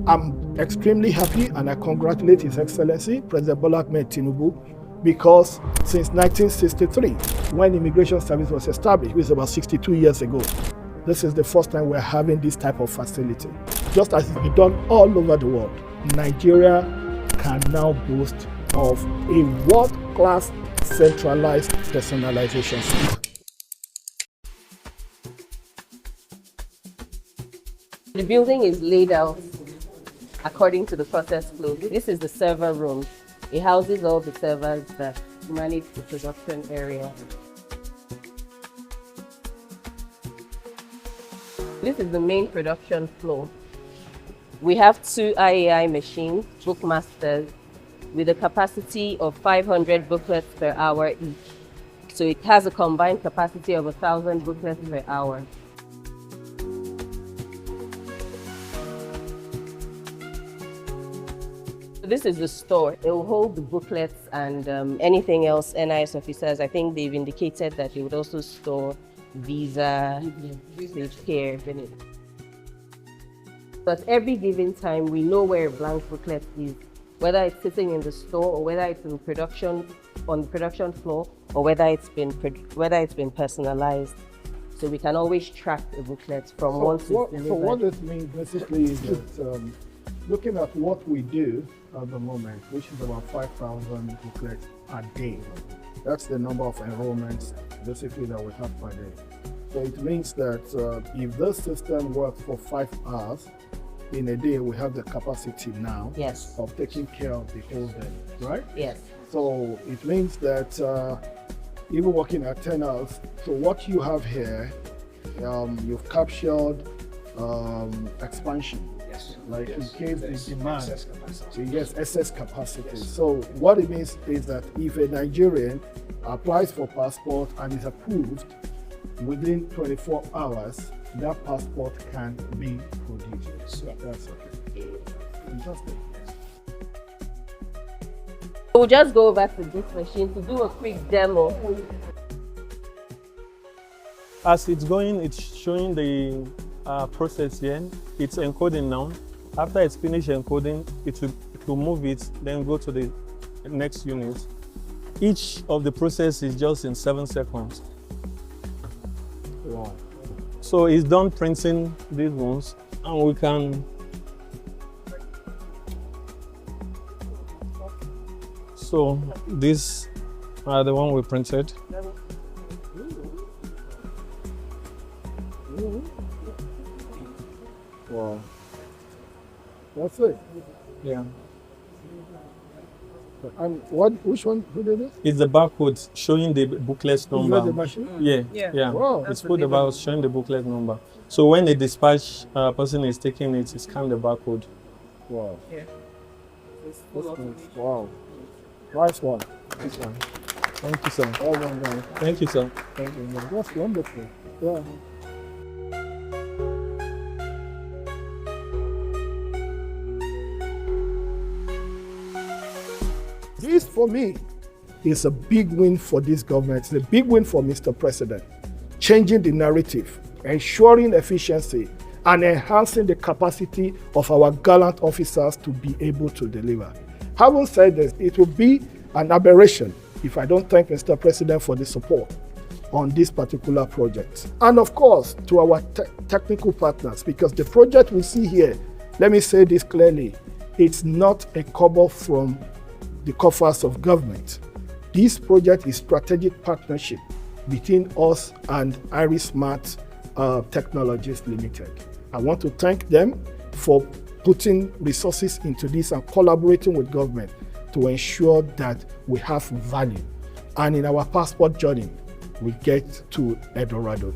I'm extremely happy and I congratulate His Excellency, President Bola Ahmed Tinubu, because since 1963, when Immigration Service was established, which was about 62 years ago, this is the first time we're having this type of facility. Just as it's been done all over the world, Nigeria can now boast of a world-class centralized personalization system. The building is laid out according to the process flow. This is the server room. It houses all the servers that manage the production area. This is the main production floor. We have 2 IAI machines, bookmasters, with a capacity of 500 booklets per hour each. So it has a combined capacity of 1,000 booklets per hour. This is the store. It will hold the booklets and anything else NIS officers. I think they've indicated that they would also store visa, safe care. But every given time, we know where a blank booklet is, whether it's sitting in the store or whether it's in production, on the production floor, or whether it's been personalized. So we can always track the booklet from once it's delivered. So what this means basically is that looking at what we do at the moment, which is about 5,000 booklets a day. That's the number of enrollments basically that we have per day. So it means that if this system works for 5 hours, in a day we have the capacity now of taking care of the whole day, right? Yes. So it means that even working at 10 hours, so what you have here, you've captured expansion. Like in case the demand, so yes, excess capacity. So what it means is that if a Nigerian applies for passport and is approved, within 24 hours, that passport can be produced. So that's okay. Fantastic. We'll just go over to this machine to do a quick demo. As it's going, it's showing the process here. It's encoding now. After it's finished encoding, it will move it, then go to the next unit. Each of the process is just in 7 seconds. Wow. So it's done printing these ones, and we can. So these are the one we printed. Wow. That's it. Yeah. And which one? Who did it? It's the barcode showing the booklet number. Is that the machine? Yeah. Wow. It's put the barcode showing the booklet number. So when the dispatch person is taking it, it scans the barcode. Wow. Yeah. Wow. Nice one. This one. Thank you, sir. Well done, guys. Thank you, sir. Thank you. That's wonderful. Yeah. This, for me, is a big win for this government. It's a big win for Mr. President. Changing the narrative, ensuring efficiency, and enhancing the capacity of our gallant officers to be able to deliver. Having said this, it will be an aberration if I don't thank Mr. President for the support on this particular project. And of course, to our technical partners, because the project we see here, let me say this clearly, it's not a kobo from the coffers of government. This project is strategic partnership between us and Iris Smart Technologies Limited. I want to thank them for putting resources into this and collaborating with government to ensure that we have value. And in our passport journey, we get to El Dorado.